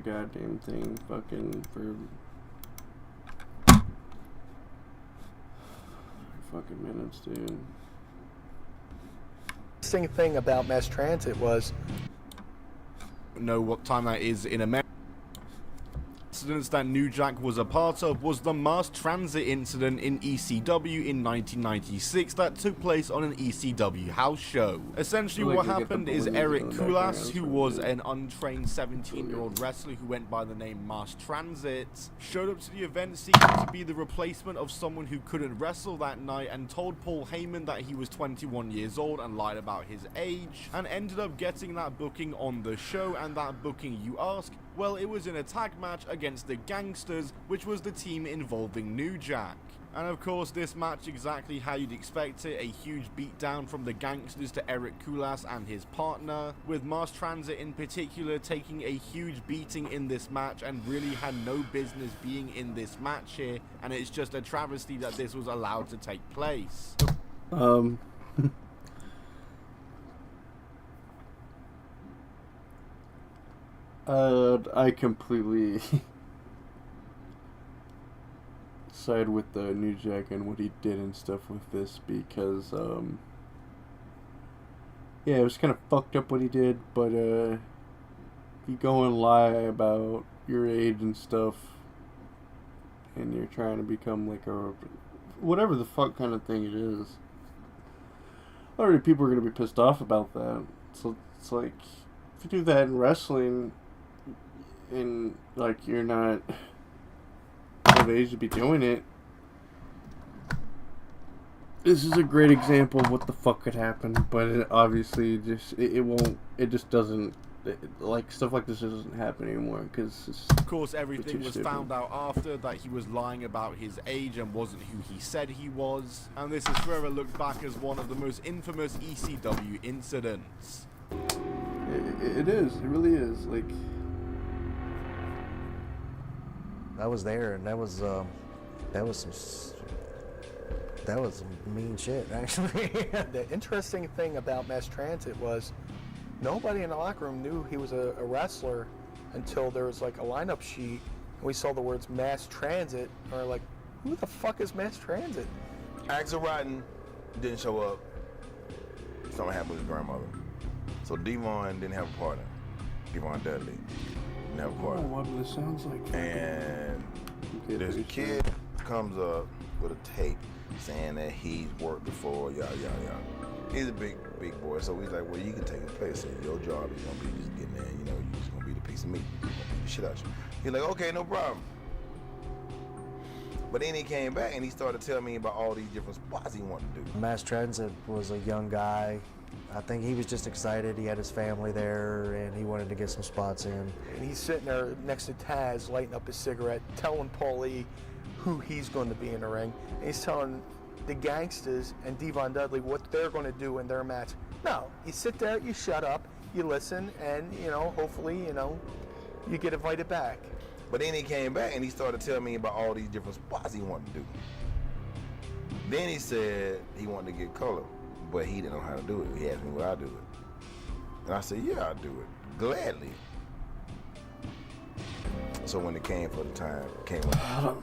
goddamn thing fucking for fucking minutes, dude. Interesting thing about mass transit was know what time that is in America. Incidents that New Jack was a part of was the mass transit incident in ECW in 1996 that took place on an ECW house show. Essentially what happened is Eric Kulas, who was an untrained 17-year-old wrestler who went by the name Mass Transit, showed up to the event seeking to be the replacement of someone who couldn't wrestle that night and told Paul Heyman that he was 21 years old and lied about his age, and ended up getting that booking on the show. And that booking, you ask? Well, it was in a tag match against the Gangsters, which was the team involving New Jack. And of course, this match exactly how you'd expect it, a huge beatdown from the Gangsters to Eric Kulas and his partner, with Mass Transit in particular taking a huge beating in this match and really had no business being in this match here, and it's just a travesty that this was allowed to take place. I completely side with the New Jack and what he did and stuff with this because, yeah, it was kind of fucked up what he did, but, if you go and lie about your age and stuff, and you're trying to become like a, whatever the fuck kind of thing it is, already people are going to be pissed off about that. So it's like, if you do that in wrestling, and like you're not of age to be doing it, this is a great example of what the fuck could happen. But it obviously just it won't. It just doesn't. Like stuff like this doesn't happen anymore because. Of course, everything was found out after that he was lying about his age and wasn't who he said he was, and this is forever looked back as one of the most infamous ECW incidents. It is. It really is. Like. I was there, and that was some mean shit, actually. the interesting thing about mass transit was nobody in the locker room knew he was a wrestler until there was like a lineup sheet and we saw the words mass transit and we're like, who the fuck is mass transit? Axel Rotten didn't show up. Something happened with his grandmother. So Devon didn't have a partner. Devon Dudley didn't have a partner. Oh, what this sounds like. And this kid comes up with a tape saying that he's worked before, yada, yada, yada. He's a big boy, so he's like, well, you can take his place. And your job is going to be just getting there, you know, you're just going to be the piece of meat. You're going to beat the shit out you. He's like, okay, no problem. But then he came back and he started telling me about all these different spots he wanted to do. Mass Transit was a young guy. I think he was just excited. He had his family there, and he wanted to get some spots in. And he's sitting there next to Taz, lighting up his cigarette, telling Paulie who he's going to be in the ring. And he's telling the Gangsters and Devon Dudley what they're going to do in their match. No, you sit there, you shut up, you listen, and, you know, hopefully, you know, you get invited back. But then he came back and he started telling me about all these different spots he wanted to do. Then he said he wanted to get color, but he didn't know how to do it. He asked me, would I do it? And I said, yeah, I'll do it, gladly. So when it came for the time, it came up.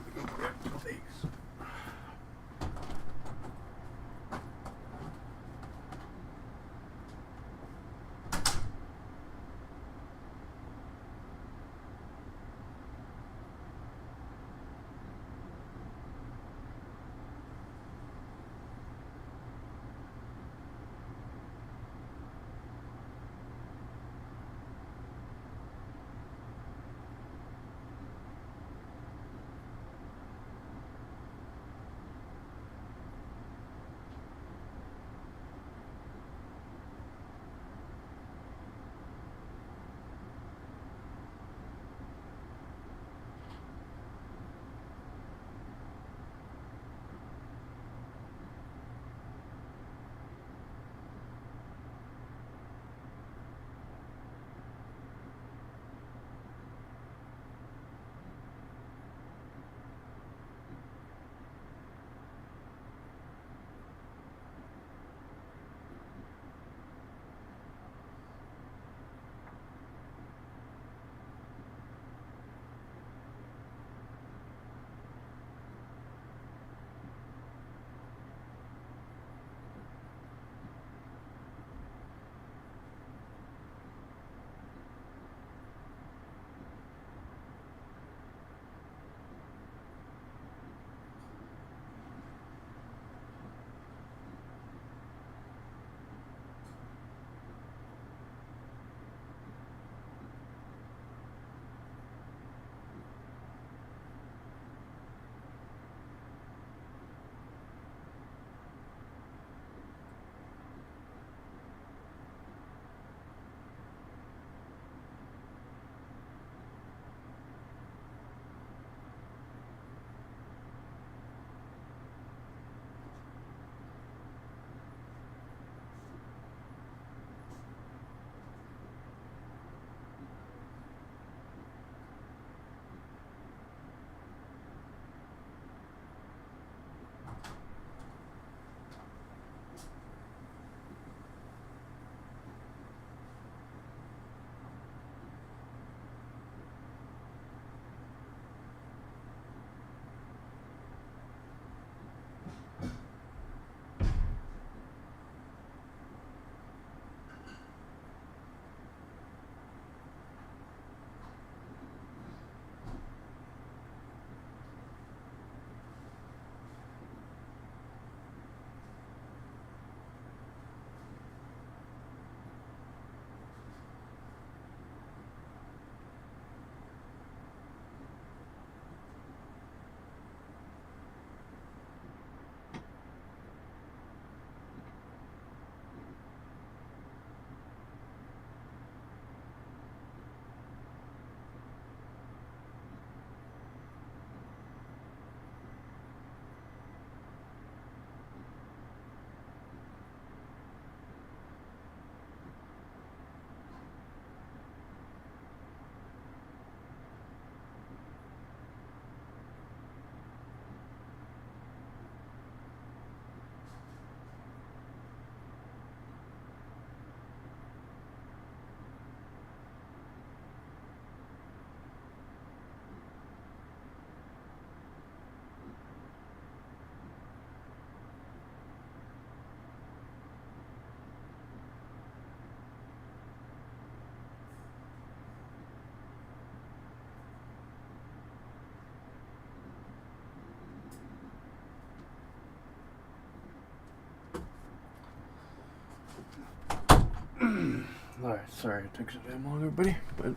Alright, sorry it took so damn long, everybody. But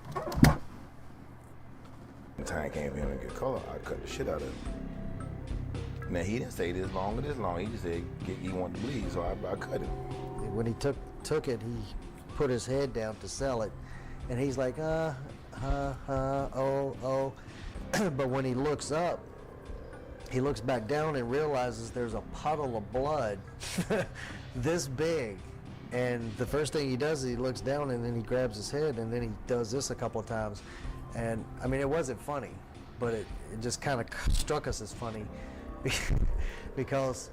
The time came for him to get color. I cut the shit out of him. Now he didn't say this long or this long. He just said he wanted to bleed, so I cut him. When he took it, he put his head down to sell it, and he's like, oh. But when he looks up, he looks back down and realizes there's a puddle of blood this big. And the first thing he does is he looks down and then he grabs his head and then he does this a couple of times. And I mean, it wasn't funny, but it just kind of struck us as funny because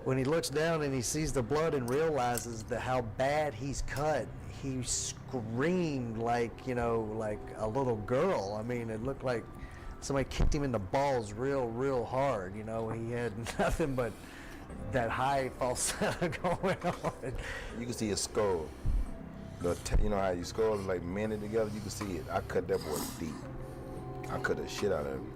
when he looks down and he sees the blood and realizes that how bad he's cut, he screamed like, you know, like a little girl. I mean, it looked like somebody kicked him in the balls real hard. You know, he had nothing but that high falsetto going on. You can see his skull. You know how your skull is like mended together? You can see it. I cut that boy deep. I cut the shit out of him.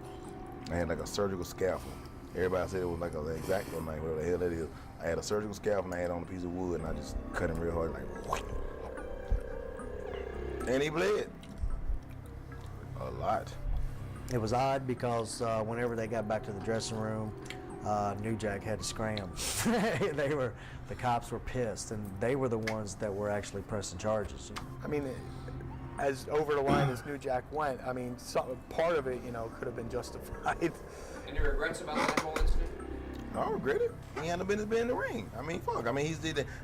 I had like a surgical scalpel. Everybody said it was like an X-Acto knife, whatever the hell that is. I had a surgical scalpel and I had on a piece of wood and I just cut him real hard, like, whoosh. And he bled. A lot. It was odd because whenever they got back to the dressing room, New Jack had to scram. The cops were pissed, and they were the ones that were actually pressing charges. I mean, as over the line as New Jack went, I mean, part of it, you know, could have been justified. Any regrets about that whole incident? I don't regret it. He had no business being in the ring. I mean, fuck. I mean,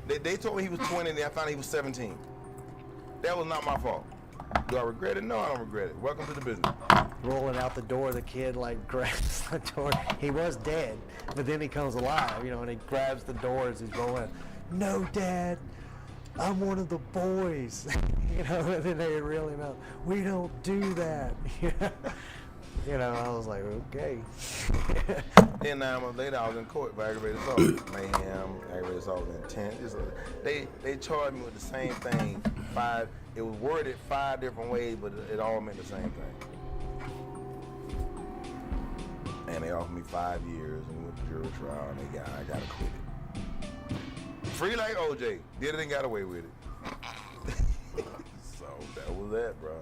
they told me he was 20 and I found out he was 17. That was not my fault. Do I regret it? No, I don't regret it. Welcome to the business. Rolling out the door, the kid like grabs the door. He was dead, but then he comes alive, you know, and he grabs the door as he's rolling. No, Dad, I'm one of the boys. You know, and then they reel him out. We don't do that. You know, I was like, okay. Then 9 months later, I was in court for aggravated assault. Mayhem, aggravated assault with intent. They charged me with the same thing. It was worded 5 different ways, but it all meant the same thing. And they offered me 5 years and went to jury trial, and I got acquitted. Free like OJ. Did it and got away with it. So that was that, bro.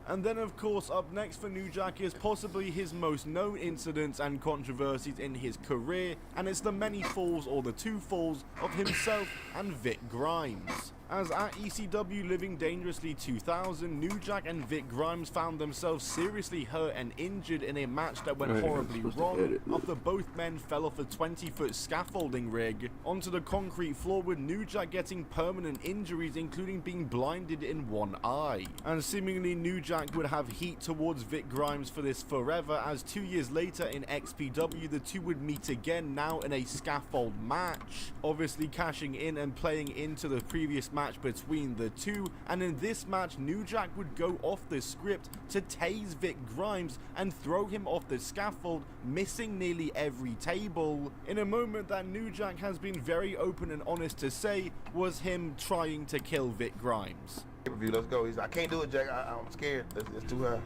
And then of course up next for New Jack is possibly his most known incidents and controversies in his career, and it's the many falls or the 2 falls of himself and Vic Grimes. As at ECW Living Dangerously 2000, New Jack and Vic Grimes found themselves seriously hurt and injured in a match that went horribly wrong after both men fell off a 20-foot scaffolding rig onto the concrete floor, with New Jack getting permanent injuries including being blinded in one eye. And seemingly New Jack would have heat towards Vic Grimes for this forever, as 2 years later in XPW the two would meet again, now in a scaffold match, obviously cashing in and playing into the previous match between the two. And in this match New Jack would go off the script to tase Vic Grimes and throw him off the scaffold, missing nearly every table, in a moment that New Jack has been very open and honest to say was him trying to kill Vic Grimes. Let's go. He's like, I can't do it, Jack. I'm scared. It's too high.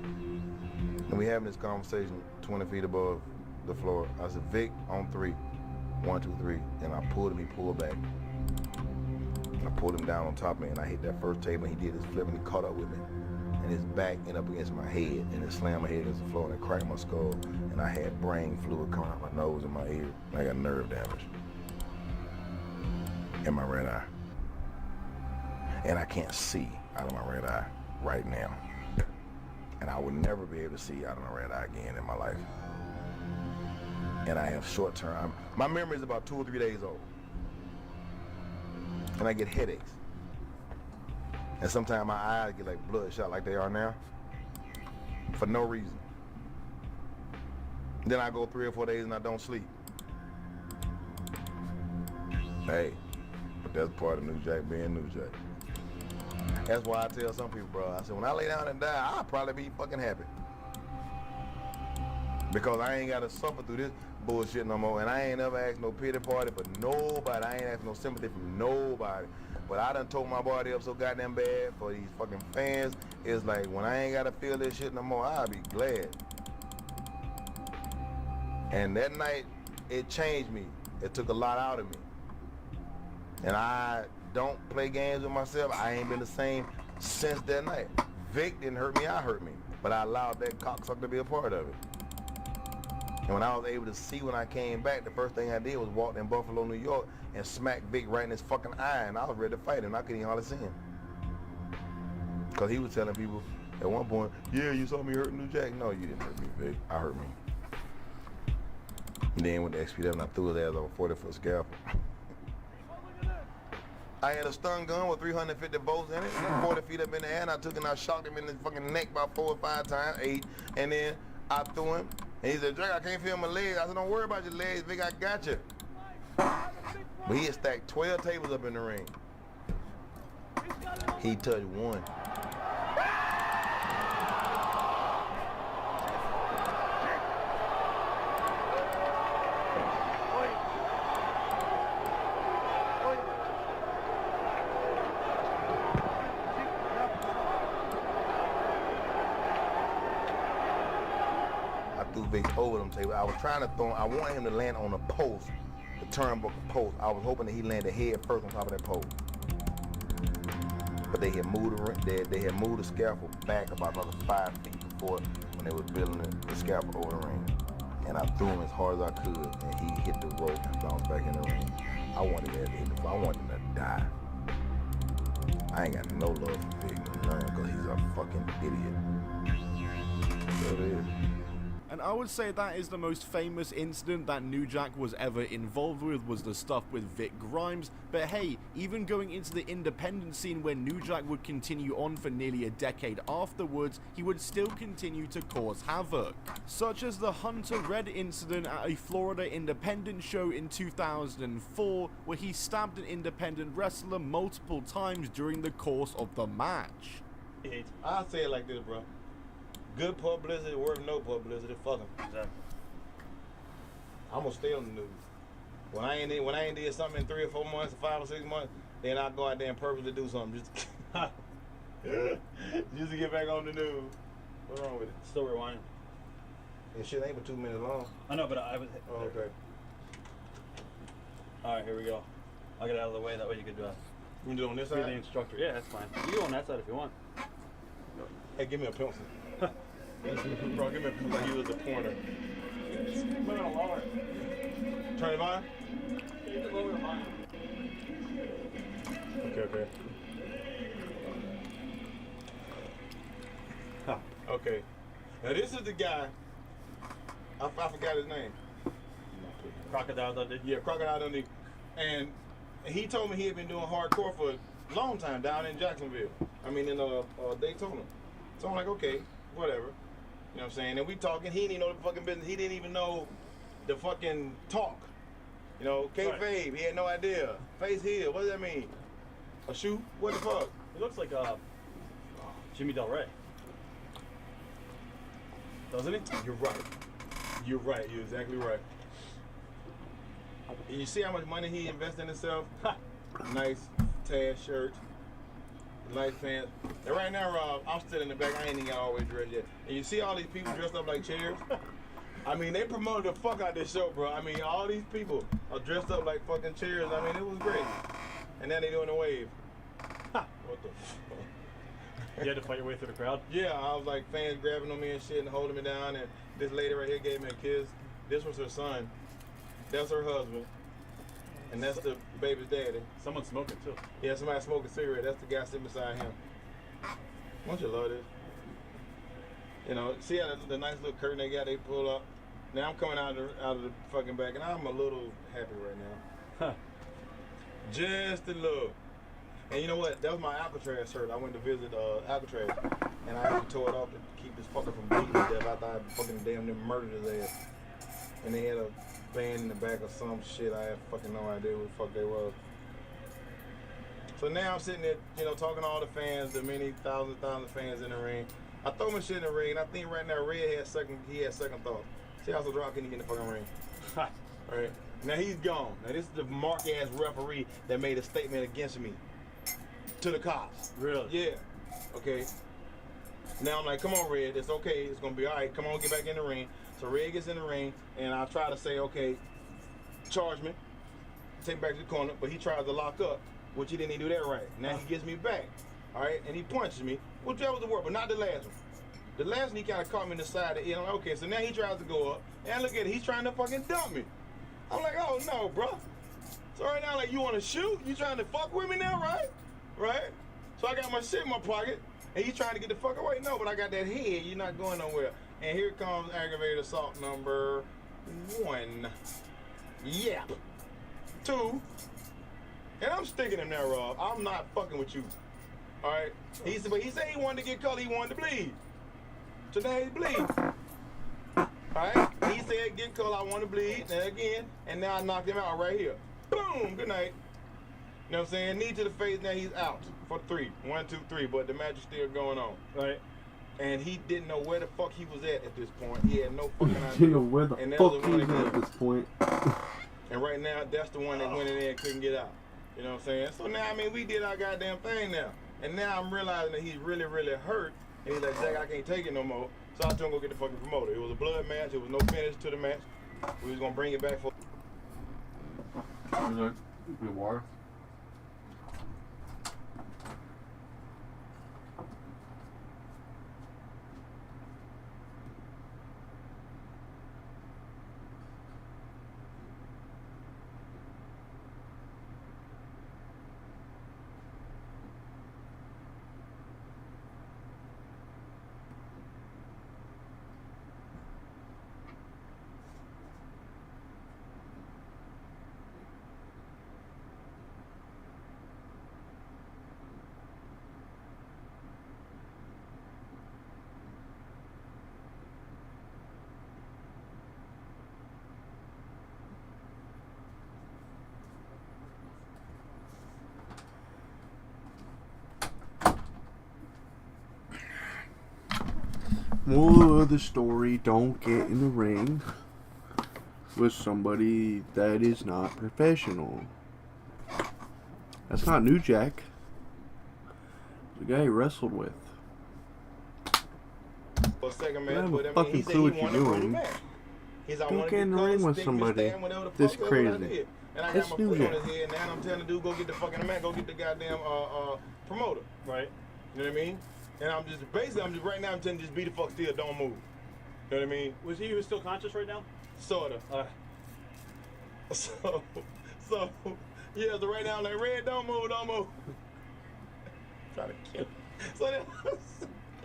And we having this conversation 20 feet above the floor. I said, Vic, on 3. 1, 2, 3. And I pulled him, he pulled back. I pulled him down on top of me and I hit that first table and he did his flip and he caught up with me. And his back ended up against my head and it slammed my head against the floor and it cracked my skull. And I had brain fluid coming out my nose and my ear. And I got nerve damage in my red eye. And I can't see out of my red eye right now. And I would never be able to see out of my red eye again in my life. And I have short term. My memory is about 2 or 3 days old. And I get headaches. And sometimes my eyes get like bloodshot like they are now. For no reason. Then I go 3 or 4 days and I don't sleep. Hey, but that's part of New Jack being New Jack. That's why I tell some people, bro, I said, when I lay down and die, I'll probably be fucking happy. Because I ain't got to suffer through this bullshit no more. And I ain't never asked no pity party for nobody. I ain't asked no sympathy from nobody. But I done tore my body up so goddamn bad for these fucking fans. It's like, when I ain't got to feel this shit no more, I'll be glad. And that night, it changed me. It took a lot out of me. And I don't play games with myself. I ain't been the same since that night. Vic didn't hurt me, I hurt me. But I allowed that cocksucker to be a part of it. And when I was able to see when I came back, the first thing I did was walk in Buffalo, New York, and smack Vic right in his fucking eye, and I was ready to fight him. I couldn't even hardly see him. Because he was telling people at one point, yeah, you saw me hurt New Jack. No, you didn't hurt me, Vic. I hurt me. And then with the XPW, and I threw his ass over 40-foot scalpel. I had a stun gun with 350 volts in it, 40 feet up in the air, and I took it and I shot him in the fucking neck about 4 or 5 times, 8, and then I threw him, and he said, Drake, I can't feel my legs. I said, don't worry about your legs, Vic, I got you. But he had stacked 12 tables up in the ring. He touched one. Over them tables. I was trying to throw him, I wanted him to land on a post, the turnbuckle post. I was hoping that he landed head first on top of that post. But they had moved they had moved the scaffold back about another 5 feet before when they was building the scaffold over the ring. And I threw him as hard as I could, and he hit the rope and bounced back in the ring. I wanted that to hit the floor. I wanted him to die. I ain't got no love for Vic, none, because he's a fucking idiot. So it is. And I would say that is the most famous incident that New Jack was ever involved with, was the stuff with Vic Grimes. But hey, even going into the independent scene where New Jack would continue on for nearly a decade afterwards, he would still continue to cause havoc. Such as the Hunter Red incident at a Florida independent show in 2004, where he stabbed an independent wrestler multiple times during the course of the match. I'll say it like this, bro. Good publicity worth no publicity. Fuck him. Exactly. I'm gonna stay on the news. When I ain't did something in 3 or 4 months, or 5 or 6 months, then I go out there and purposely do something just to get back on the news. What's wrong with it? Still rewinding. And shit ain't but 2 minutes long. I know, but I was. Oh, okay. All right, here we go. I'll get out of the way. That way you could You can do it on this be the side? instructor. Yeah, that's fine. You can go on that side if you want. Hey, give me a pencil. Bro, give me a pencil like you was a pointer. We're gonna lower it. Turn it on? You can lower the line. Okay. Okay. Now this is the guy. I forgot his name. Crocodile Dundee. Yeah, Crocodile Dundee. And he told me he had been doing hardcore for a long time down in Jacksonville. I mean in Daytona. So I'm like, okay, whatever. You know what I'm saying? And we talking, he didn't even know the fucking business. He didn't even know the fucking talk. You know, kayfabe, Right. He had no idea. Face heel, what does that mean? A shoe? What the fuck? He looks like Jimmy Del Rey. Doesn't he? You're right. You're exactly right. And you see how much money he invested in himself? Nice Taz shirt. Nice pants. And right now, Rob, I'm still in the back. I ain't even got always dressed yet. And you see all these people dressed up like chairs? I mean, they promoted the fuck out this show, bro. I mean, all these people are dressed up like fucking chairs. I mean, it was great. And now they doing the wave. What the fuck? You had to fight your way through the crowd? Yeah, I was like fans grabbing on me and shit and holding me down. And this lady right here gave me a kiss. This was her son. That's her husband. And that's the baby's daddy. Someone's smoking too. Yeah, somebody smoking a cigarette. That's the guy sitting beside him. Don't you love this? You know, see how the nice little curtain they got, they pull up. Now I'm coming out of the fucking back, and I'm a little happy right now. Just a little. And you know what? That was my Alcatraz shirt. I went to visit Alcatraz, and I actually tore it off to keep this fucker from bleeding to death. I thought I fucking damn near murdered his ass. And they had a band in the back of some shit. I had fucking no idea who the fuck they was. So now I'm sitting there, you know, talking to all the fans, the many thousand fans in the ring. I throw my shit in the ring, and I think right now Red had second thought. See how so drop can he get in the fucking ring? Right? Now he's gone. Now this is the mark-ass referee that made a statement against me to the cops. Really? Yeah. Okay. Now I'm like, come on, Red. It's okay. It's going to be all right. Come on, get back in the ring. So Red gets in the ring, and I try to say, okay, charge me. Take me back to the corner, but he tries to lock up. which he didn't even do that right. Now he gets me back, all right, and he punches me, which that was the word, but not the last one. The last one, he kind of caught me in the side of the ear. I'm like, okay, so now he tries to go up, and look at it, he's trying to fucking dump me. I'm like, oh no, bro. So right now, like, you want to shoot? You trying to fuck with me now, right? Right? So I got my shit in my pocket, and he's trying to get the fuck away. No, but I got that head. You're not going nowhere. And here comes aggravated assault number 1. Yep. 2. And I'm sticking him there, Rob. I'm not fucking with you. All right? But he said he wanted to get cut. He wanted to bleed. So now he's bleeding. All right? He said, get cut. I want to bleed. And again, and now I knocked him out right here. Boom. Good night. You know what I'm saying? Knee to the face. Now he's out for 3. 1, 2, 3. But the match is still going on. Right? And he didn't know where the fuck he was at this point. He had no fucking idea. Didn't know where the and fuck he was at this point. And right now, that's the one that went in there and couldn't get out. You know what I'm saying? So now, I mean, we did our goddamn thing now. And now I'm realizing that he's really, really hurt. And he's like, Jack, I can't take it no more. So I told him go get the fucking promoter. It was a blood match. It was no finish to the match. We was going to bring it back for... Water? Moral of the story, don't get in the ring with somebody that is not professional. That's not New Jack. The guy he wrestled with. For a second, I man, have a but I mean, fucking he said clue he what you're wanted to bring doing. it back. He's like, I Don't wanna get in the cut, ring with stick, somebody stand, whatever the this fuck, that's what I crazy. did. And I That's got my New foot on Jack. his head, now I'm telling the dude, go get the fucking man, go get the goddamn promoter. Right. You know what I mean? And I'm just, basically, right now, I'm telling you, just be the fuck still, don't move. You know what I mean? Was he still conscious right now? Sorta. So, yeah, so right now I'm like, Red, don't move. Trying to kill him. So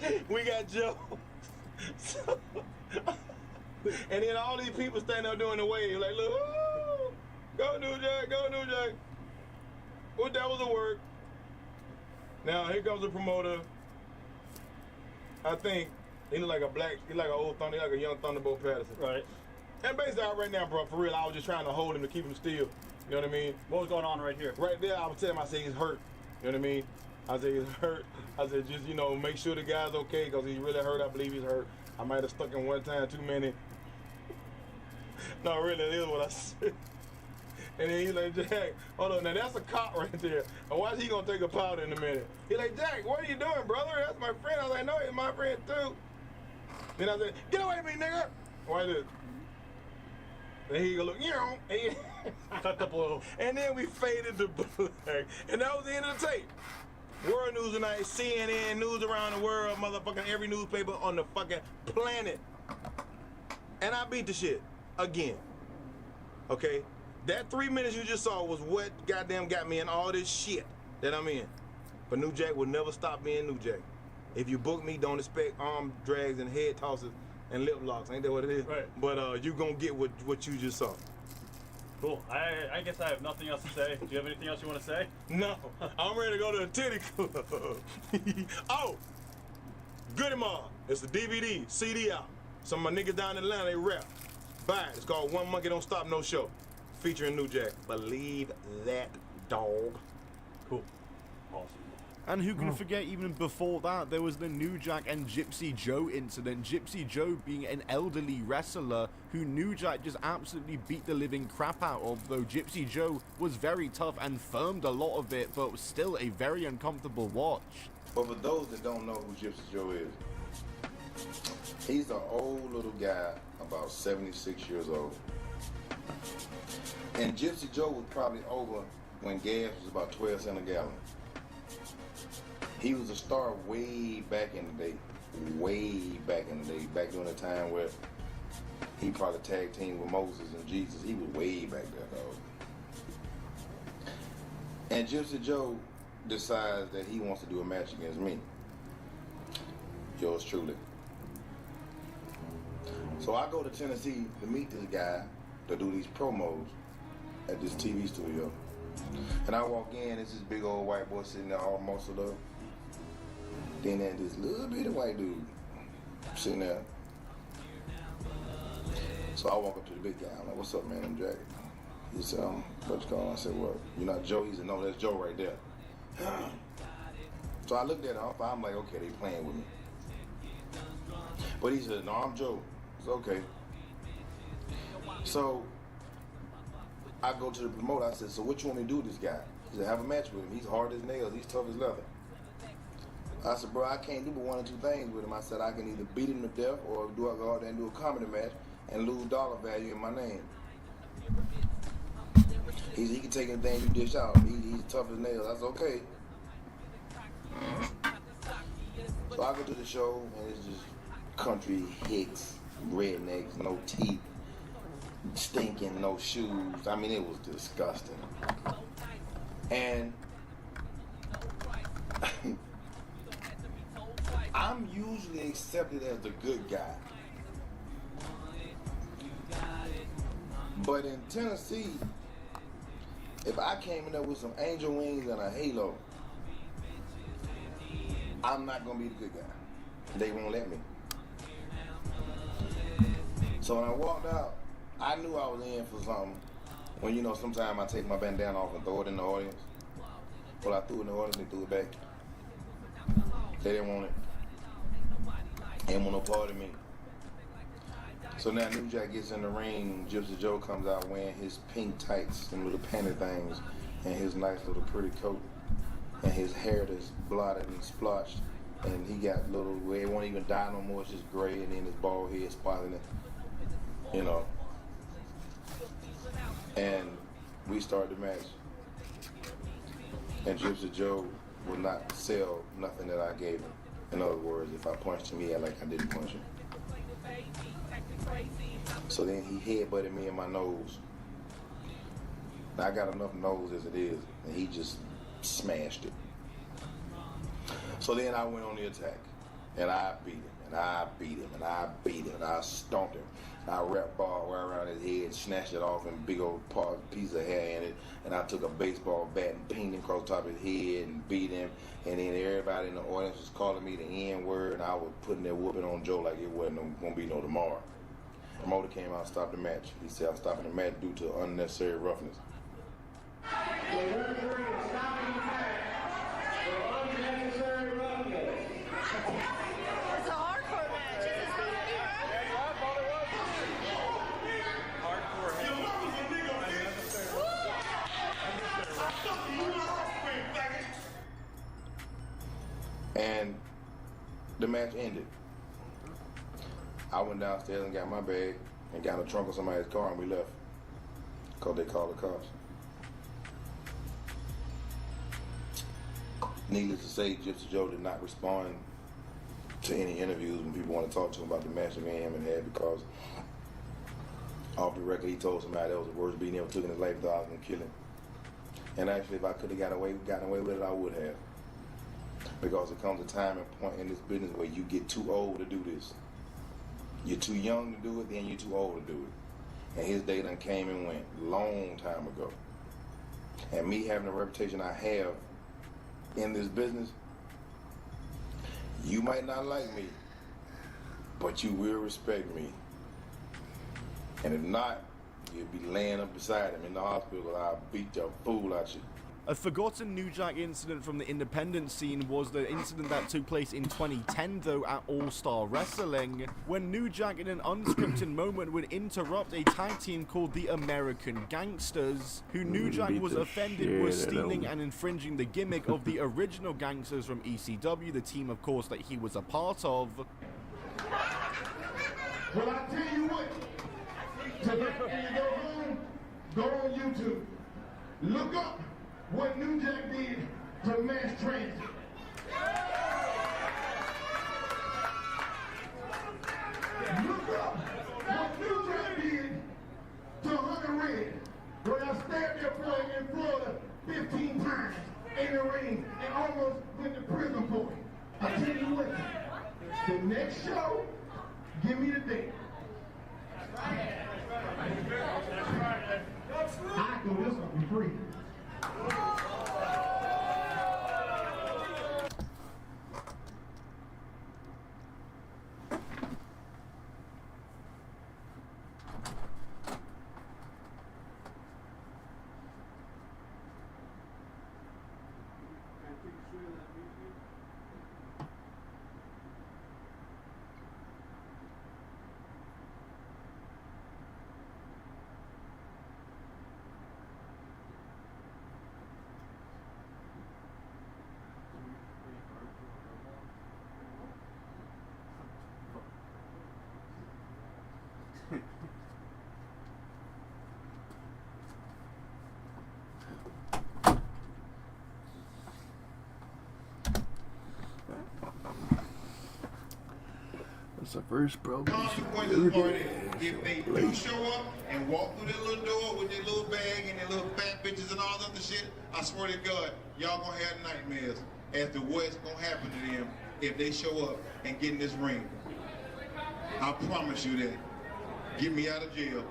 then, we got Joe. So, and then all these people standing up doing the wave, like, look, ooh, go New Jack. Well, that was a work. Now, here comes the promoter. I think he look like he like an old Thunder, like a young Thunderbolt Patterson. Right. And basically, right now, bro, for real, I was just trying to hold him to keep him still. You know what I mean? What was going on right here? Right there, I was telling him, I said, he's hurt. You know what I mean? I said, he's hurt. I said, just, make sure the guy's okay, because he's really hurt. I believe he's hurt. I might have stuck him one time too many. No, really, that is what I said. And then he's like, Jack, hold on, now that's a cop right there. And watch, he gonna take a powder in a minute. He's like, Jack, what are you doing, brother? That's my friend. I was like, no, he's my friend too. Then I said, get away from me, nigga. Why this? Then he go look, and Cut the blue. And then we faded to black. And that was the end of the tape. World News Tonight, CNN, news around the world, motherfucking every newspaper on the fucking planet. And I beat the shit again. Okay? That 3 minutes you just saw was what goddamn got me in all this shit that I'm in. But New Jack will never stop being New Jack. If you book me, don't expect arm drags and head tosses and lip locks. Ain't that what it is? Right. But you gonna get what you just saw. Cool. I guess I have nothing else to say. Do you have anything else you want to say? No. I'm ready to go to a titty club. Oh! Goody Mob. It's the DVD, CD out. Some of my niggas down in Atlanta, they rap. Buy it. It's called One Monkey Don't Stop No Show. Featuring New Jack. Believe that, dog. Cool. Awesome. And who can forget, even before that, there was the New Jack and Gypsy Joe incident. Gypsy Joe being an elderly wrestler who New Jack just absolutely beat the living crap out of, though Gypsy Joe was very tough and firmed a lot of it, but was still a very uncomfortable watch. But for those that don't know who Gypsy Joe is, he's an old little guy, about 76 years old. And Gypsy Joe was probably over when gas was about 12 cents a gallon. He was a star way back in the day. Way back in the day. Back during the time where he probably tag teamed with Moses and Jesus. He was way back there, dog. And Gypsy Joe decides that he wants to do a match against me. Yours truly. So I go to Tennessee to meet this guy to do these promos at this TV studio. And I walk in, it's this big old white boy sitting there all muscled up. Then there's this little bitty white dude sitting there. So I walk up to the big guy. I'm like, what's up, man? I'm Jack. He said, what's going on? I said, well, you're not Joe? He said, no, that's Joe right there. So I looked at him. I'm like, okay, they playing with me. But he said, no, I'm Joe. It's okay. So I go to the promoter. I said, so what you want me to do with this guy? He said, have a match with him. He's hard as nails. He's tough as leather. I said, bro, I can't do but one or two things with him. I said, I can either beat him to death or do I go out there and do a comedy match and lose dollar value in my name. He can take anything you dish out. He's tough as nails. That's okay. So I go to the show, and it's just country hicks, rednecks, no teeth, stinking, no shoes. I mean, it was disgusting. And I'm usually accepted as the good guy. But in Tennessee, if I came in there with some angel wings and a halo, I'm not going to be the good guy. They won't let me. So when I walked out, I knew I was in for something. When, you know, sometimes I take my bandana off and throw it in the audience. Well, I threw it in the audience and threw it back. They didn't want it. They didn't want no part of me. So now New Jack gets in the ring. Gypsy Joe comes out wearing his pink tights and little panty things and his nice little pretty coat and his hair that's blotted and splotched. And he got little, it won't even dye no more, it's just gray, and then his bald head spotting it, you know. And we started the match. And Gypsy Joe would not sell nothing that I gave him. In other words, if I punched him, he had like I didn't punch him. So then he headbutted me in my nose. Now I got enough nose as it is, and he just smashed it. So then I went on the attack, and I beat him, and I beat him, and I beat him, and I stomped him. I wrapped ball right around his head, snatched it off, and big old piece of hair in it, and I took a baseball bat and pinged him across the top of his head and beat him, and then everybody in the audience was calling me the N-word, and I was putting that whooping on Joe like it wasn't going to be no tomorrow. The promoter came out and stopped the match. He said, I'm stopping the match due to unnecessary roughness. It's a hardcore match. Is it supposed to be And the match ended. I went downstairs and got my bag and got in the trunk of somebody's car and we left. Because they called the cops. Needless to say, Gypsy Joe did not respond to any interviews when people want to talk to him about the match that me and him had because off the record he told somebody that was the worst beating he ever took in his life, thought I was going to kill him. And actually, if I could have gotten away with it, I would have. Because there comes a time and point in this business where you get too old to do this. You're too young to do it, then you're too old to do it. And his day done came and went long time ago. And me having the reputation I have in this business, you might not like me, but you will respect me. And if not, you'll be laying up beside him in the hospital and I'll beat the fool out you. A forgotten New Jack incident from the independent scene was the incident that took place in 2010 though at All-Star Wrestling, when New Jack in an unscripted moment would interrupt a tag team called the American Gangsters, who New Jack was offended was stealing and infringing the gimmick of the original Gangsters from ECW, the team of course that he was a part of. Well, I tell you what, tonight when you go home, go on YouTube, look up what New Jack did to mass transit. Look up what New Jack did to Hunter Red, where I stabbed that boy in Florida 15 times in the ring and almost went to prison for it. I tell you what, the next show, give me the date. I do this one for free. That's the first problem. Consequences are if they do show up and walk through their little door with their little bag and their little fat bitches and all the other shit, I swear to God, y'all gonna have nightmares as to what's gonna happen to them if they show up and get in this ring. I promise you that. Get me out of jail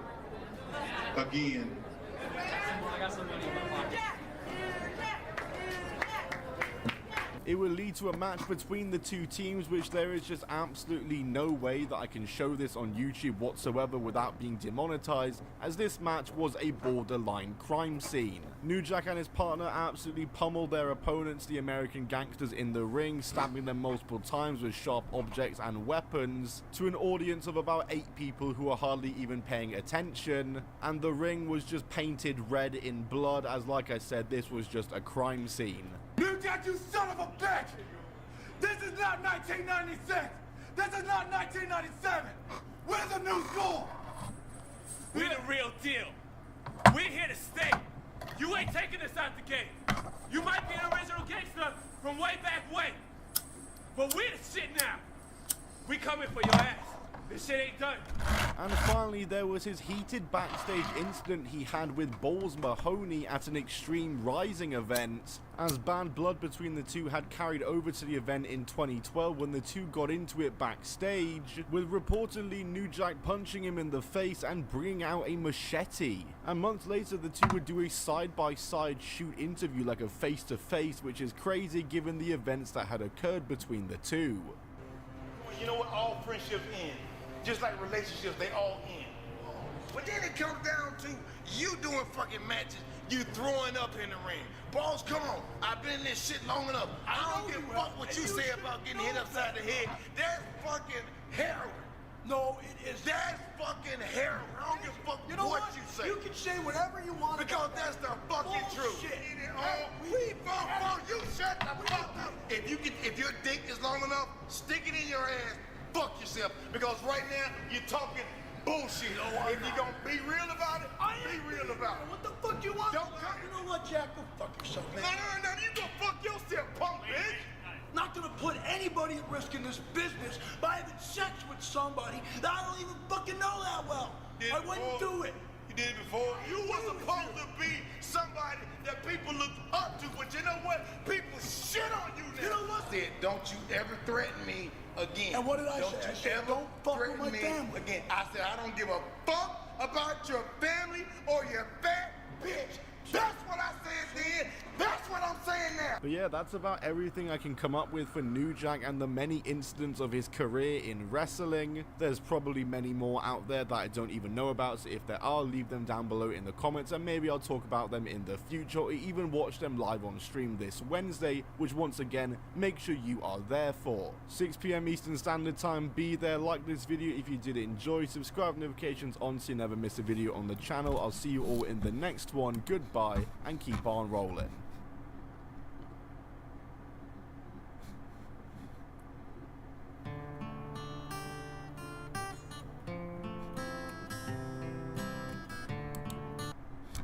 again. I got some money in my pocket. It will lead to a match between the two teams, which there is just absolutely no way that I can show this on YouTube whatsoever without being demonetized, as this match was a borderline crime scene. New Jack and his partner absolutely pummeled their opponents, the American Gangsters, in the ring, stabbing them multiple times with sharp objects and weapons, to an audience of about 8 people who are hardly even paying attention, and the ring was just painted red in blood, as like I said, this was just a crime scene. New Jack, you son of a bitch! This is not 1996! This is not 1997! Where's the new school? We're the real deal. We're here to stay. You ain't taking us out the gate. You might be an original gangster from way back when, but we're the shit now. We coming for your ass. This shit ain't done. And finally, there was his heated backstage incident he had with Balls Mahoney at an Extreme Rising event, as bad blood between the two had carried over to the event in 2012 when the two got into it backstage, with reportedly New Jack punching him in the face and bringing out a machete. And months later, the two would do a side-by-side shoot interview, like a face-to-face, which is crazy given the events that had occurred between the two. You know what? All friendships end. Just like relationships, they all end. But then it comes down to you doing fucking matches, you throwing up in the ring. Balls, come on. I've been in this shit long enough. I don't give a fuck what you say about getting hit upside the head. That's fucking heroin. No, it is. That's fucking heroin. I don't give a fuck what you say. You can say whatever you want. Because that's the fucking truth. You shut the fuck up. If your dick is long enough, stick it in your ass. Fuck yourself, because right now you're talking bullshit. If you're gonna be real about it, be real about it. What the fuck you want? Don't come. You know what, Jack? Go fuck yourself, man. No, you go fuck yourself, punk bitch. Not gonna put anybody at risk in this business by having sex with somebody that I don't even fucking know that well. I wouldn't do it. You did it before. You were supposed to be somebody that people look up to, but you know what? People shit on you now. You know what? Said, don't you ever threaten me again. And what did I say? I said, don't fuck with my family again. I said, I don't give a fuck about your family or your fat bitch. That's what I said then. That's what I'm saying now. But yeah, that's about everything I can come up with for New Jack and the many incidents of his career in wrestling. There's probably many more out there that I don't even know about, so if there are, leave them down below in the comments and maybe I'll talk about them in the future or even watch them live on stream this Wednesday, which once again, make sure you are there for. 6 PM Eastern Standard Time, be there, like this video if you did enjoy, subscribe, notifications on so you never miss a video on the channel. I'll see you all in the next one. Goodbye and keep on rolling.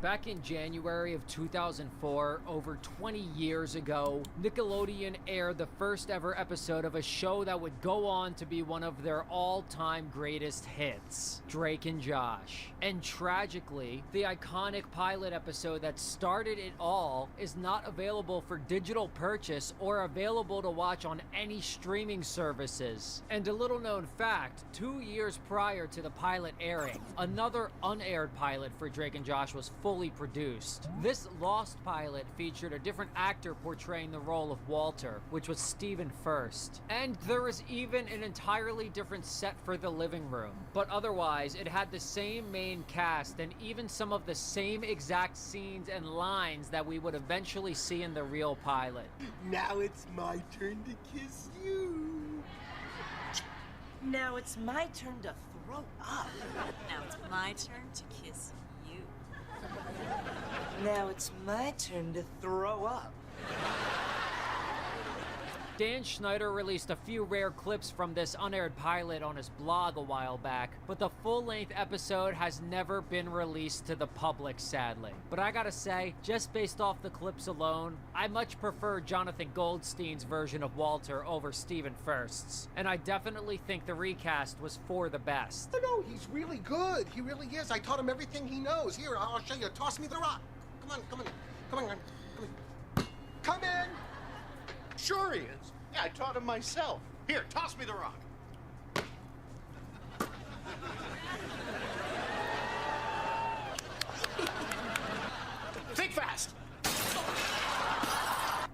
Back in January of 2004, over 20 years ago, Nickelodeon aired the first ever episode of a show that would go on to be one of their all-time greatest hits, Drake and Josh. And tragically, the iconic pilot episode that started it all is not available for digital purchase or available to watch on any streaming services. And a little known fact, 2 years prior to the pilot airing, another unaired pilot for Drake and Josh was fully produced. This lost pilot featured a different actor portraying the role of Walter, which was Stephen First. And there was even an entirely different set for the living room. But otherwise, it had the same main cast and even some of the same exact scenes and lines that we would eventually see in the real pilot. Now it's my turn to kiss you. Now it's my turn to throw up. Now it's my turn to kiss you. Now it's my turn to throw up. Dan Schneider released a few rare clips from this unaired pilot on his blog a while back, but the full-length episode has never been released to the public, sadly. But I gotta say, just based off the clips alone, I much prefer Jonathan Goldstein's version of Walter over Stephen First's, and I definitely think the recast was for the best. No, he's really good. He really is. I taught him everything he knows. Here, I'll show you. Toss me the rock. Come on, come on, come on, come on. Come in. Sure he is. Yeah, I taught him myself. Here, toss me the rock. Think fast.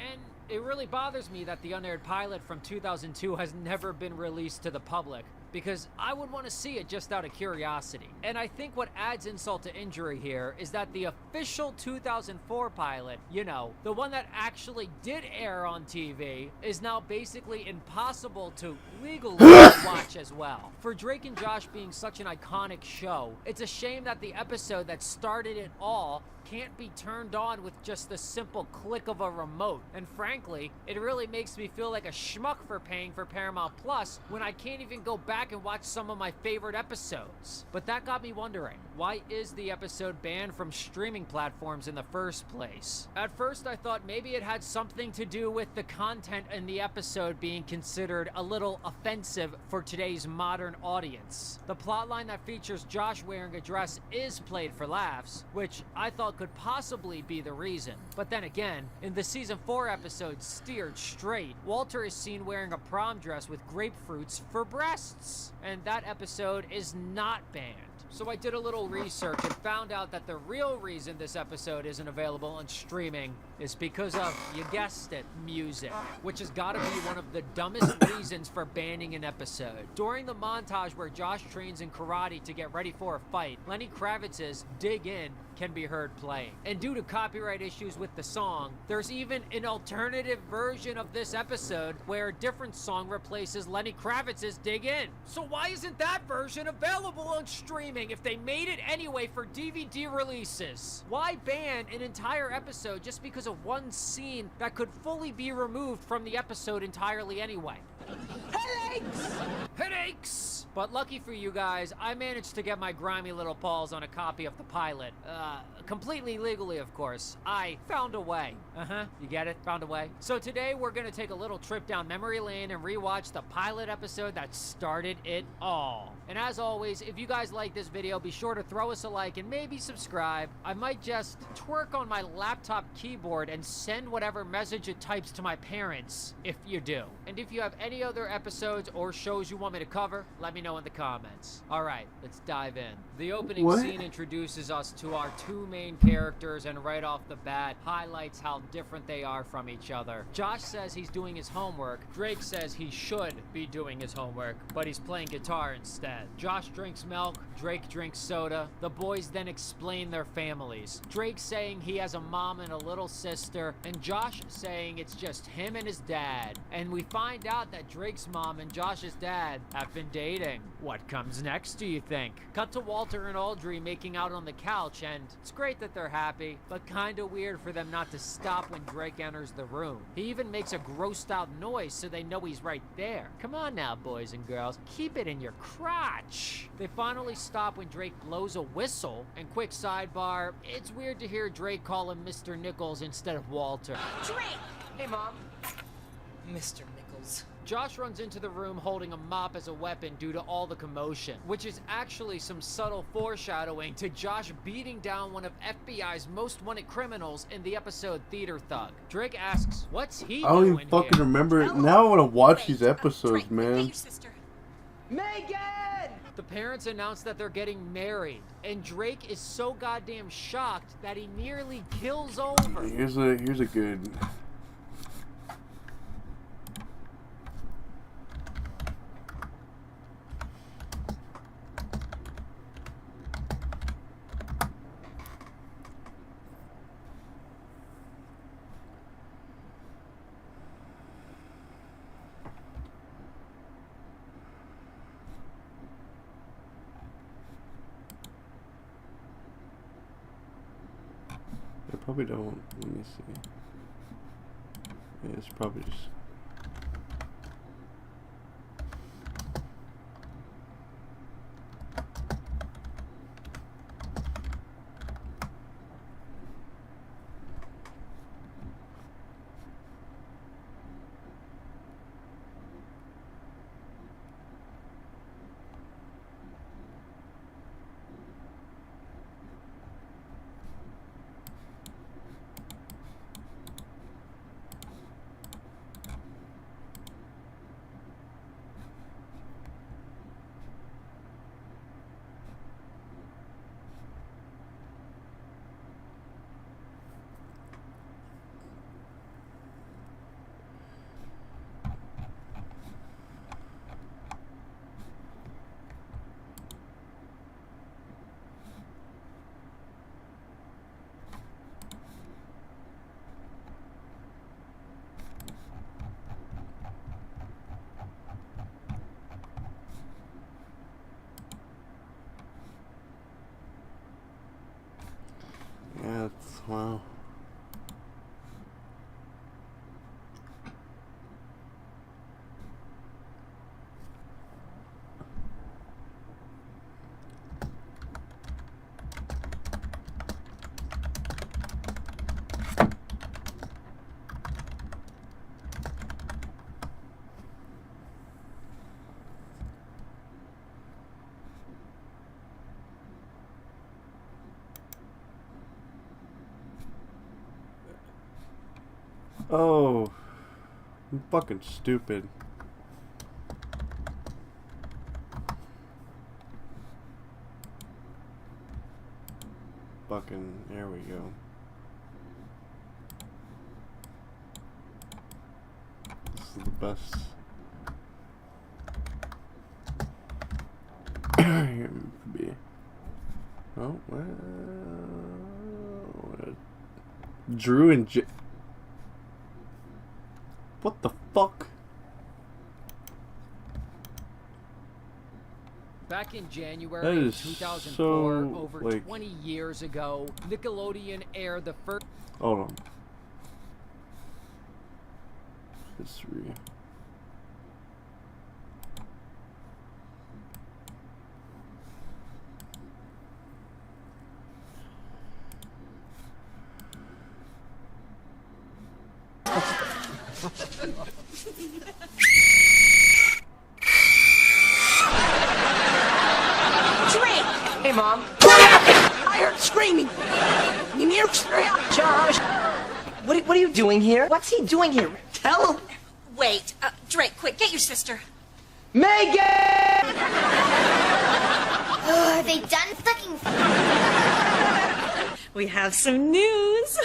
And it really bothers me that the unaired pilot from 2002 has never been released to the public, because I would want to see it just out of curiosity. And I think what adds insult to injury here is that the official 2004 pilot, you know, the one that actually did air on TV, is now basically impossible to legally watch as well. For Drake and Josh being such an iconic show, it's a shame that the episode that started it all can't be turned on with just the simple click of a remote. And frankly, it really makes me feel like a schmuck for paying for Paramount Plus when I can't even go back and watch some of my favorite episodes. But that got me wondering, why is the episode banned from streaming platforms in the first place? At first I thought maybe it had something to do with the content in the episode being considered a little offensive for today's modern audience. The plotline that features Josh wearing a dress is played for laughs, which I thought could possibly be the reason. But then again, in the season 4 episode Steered Straight, Walter is seen wearing a prom dress with grapefruits for breasts, and that episode is not banned. So I did a little research and found out that the real reason this episode isn't available on streaming is because of, you guessed it, music, which has got to be one of the dumbest reasons for banning an episode. During the montage where Josh trains in karate to get ready for a fight, Lenny Kravitz's Dig In can be heard playing. And due to copyright issues with the song, there's even an alternative version of this episode where a different song replaces Lenny Kravitz's Dig In. So why isn't that version available on streaming if they made it anyway for DVD releases? Why ban an entire episode just because of one scene that could fully be removed from the episode entirely anyway? Headaches! Headaches! But lucky for you guys, I managed to get my grimy little paws on a copy of the pilot. Completely legally, of course. I found a way. You get it? Found a way. So today we're gonna take a little trip down memory lane and rewatch the pilot episode that started it all. And as always, if you guys like this video, be sure to throw us a like and maybe subscribe. I might just twerk on my laptop keyboard and send whatever message it types to my parents, if you do. And if you have any other episodes or shows you want me to cover, let me know in the comments. Alright, let's dive in. The opening scene introduces us to our two main characters and right off the bat highlights how different they are from each other. Josh says he's doing his homework. Drake says he should be doing his homework, but he's playing guitar instead. Josh drinks milk, Drake drinks soda. The boys then explain their families. Drake saying he has a mom and a little sister, and Josh saying it's just him and his dad. And we find out that Drake's mom and Josh's dad have been dating. What comes next, do you think? Cut to Walter and Audrey making out on the couch, and it's great great that they're happy, but kinda weird for them not to stop when Drake enters the room. He even makes a grossed out noise so they know he's right there. Come on now, boys and girls, keep it in your crotch. They finally stop when Drake blows a whistle, and quick sidebar, it's weird to hear Drake call him Mr. Nichols instead of Walter. Drake! Hey, Mom. Mr. Nichols. Josh runs into the room holding a mop as a weapon due to all the commotion, which is actually some subtle foreshadowing to Josh beating down one of FBI's most wanted criminals in the episode Theater Thug. Drake asks, what's he I don't doing even fucking here? remember it. Now I want to watch these episodes, man. Megan! The parents announce that they're getting married, and Drake is so goddamn shocked that he nearly kills over. Here's a good. I probably don't. Let me see. Yeah, it's probably just. Yeah, it's, wow. Oh, I'm fucking stupid. Fucking, there we go. This is the best. Here it could be. Oh, well, Drew and what the fuck? Back in January of 2004, so, over like, 20 years ago, Nickelodeon aired the first... Hold on. History. Drake! Hey, Mom. I heard screaming. You need to hurry up, Josh. What are you doing here? What's he doing here? Tell him. Wait, Drake, quick, get your sister. Megan! Are they done fucking? We have some news.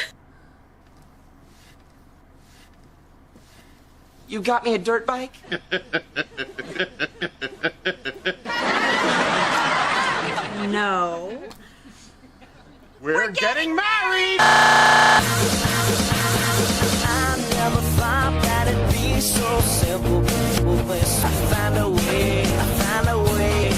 You got me a dirt bike? No. We're getting married! I never thought that it'd be so simple, but I found a way, I found a way.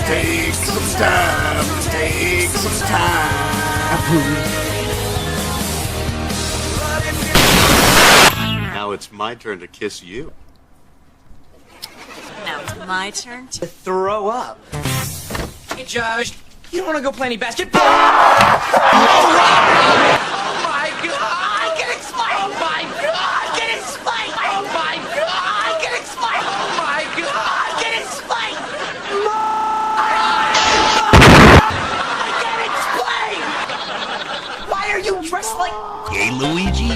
Take some time. Take some time. Now it's my turn to kiss you. Now it's my turn to Throw up. Hey, Josh, you don't want to go play any basketball? Oh my God! Get explained! Oh my God! Get explained! Oh my God! Get explained! Oh my God! Get explained! Get explained! Why are you dressed like Hey, Luigi.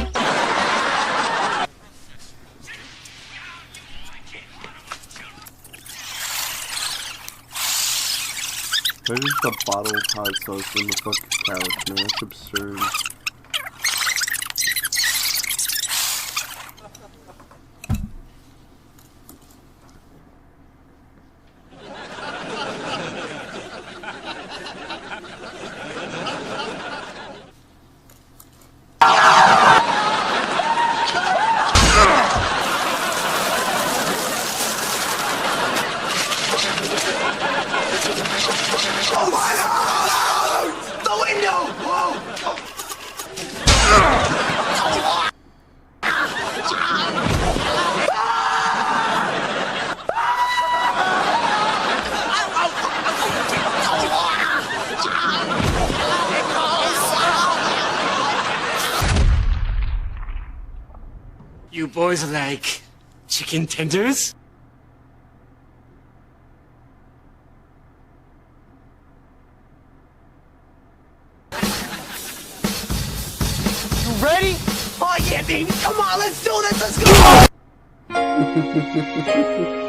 There's just a bottle of hot sauce in the fucking couch, man. That's absurd. Oh my God! The window! Whoa! You boys like chicken tenders? Ready? Oh yeah, baby! Come on, let's do this! Let's go!